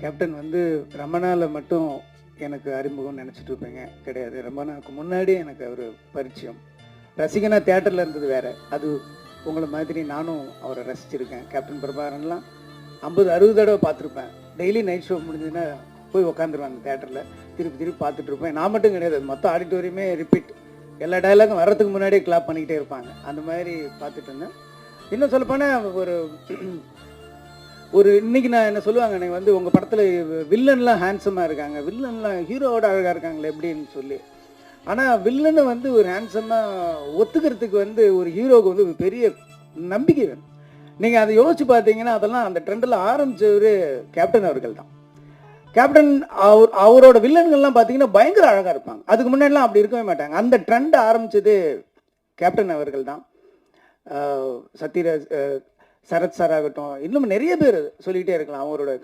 Captain வந்து ரமணாவில் மட்டும் எனக்கு அறிமுகம் நினச்சிட்டு இருப்பேங்க. கிடையாது. ரமணாவுக்கு முன்னாடியே எனக்கு அவர் பரிச்சயம். ரசிகனா தியேட்டரில் இருந்தது வேறு. அது உங்களை மாதிரி நானும் அவரை ரசிச்சிருக்கேன். கேப்டன் பிரபாகரன்லாம் 50-60 தடவை பார்த்துருப்பேன். டெய்லி நைட் ஷோ முடிஞ்சதுன்னா போய் உட்காந்துருவேன் அந்த தியேட்டரில். திருப்பி திருப்பி பார்த்துட்டு இருப்பேன். நான் மட்டும் கிடையாது, மொத்த ஆடிட்டோரியமே ரிப்பீட். எல்லா டைலாகும் வர்றதுக்கு முன்னாடியே கிளாப் பண்ணிக்கிட்டே இருப்பாங்க. அந்த மாதிரி பார்த்துட்டு இருந்தேன். இன்னும் சொல்லப்போனால் ஒரு இன்னைக்கு நான் என்ன சொல்லுவாங்க, எனக்கு வந்து உங்கள் படத்தில் வில்லன்லாம் ஹேண்ட்ஸமாக இருக்காங்க, வில்லன்லாம் ஹீரோவோட அழகாக இருக்காங்களே எப்படின்னு சொல்லி. ஆனால் வில்லனை வந்து ஒரு ஹேண்ட்ஸமாக ஒத்துக்கிறதுக்கு வந்து ஒரு ஹீரோவுக்கு வந்து ஒரு பெரிய நம்பிக்கை வேணும். நீங்கள் அதை யோசிச்சு பார்த்தீங்கன்னா அதெல்லாம் அந்த ட்ரெண்டில் ஆரம்பித்தவர் கேப்டன் அவர்கள் தான். கேப்டன் அவரோட வில்லன்கள்லாம் பார்த்தீங்கன்னா பயங்கர அழகாக இருப்பாங்க. அதுக்கு முன்னாடிலாம் அப்படி இருக்கவே மாட்டாங்க. அந்த ட்ரெண்ட் ஆரம்பித்தது கேப்டன் அவர்கள் தான். சத்யராஜ், சரத் சார் ஆகட்டும், இன்னும் நிறைய பேர் சொல்லிக்கிட்டே இருக்கலாம் அவரோட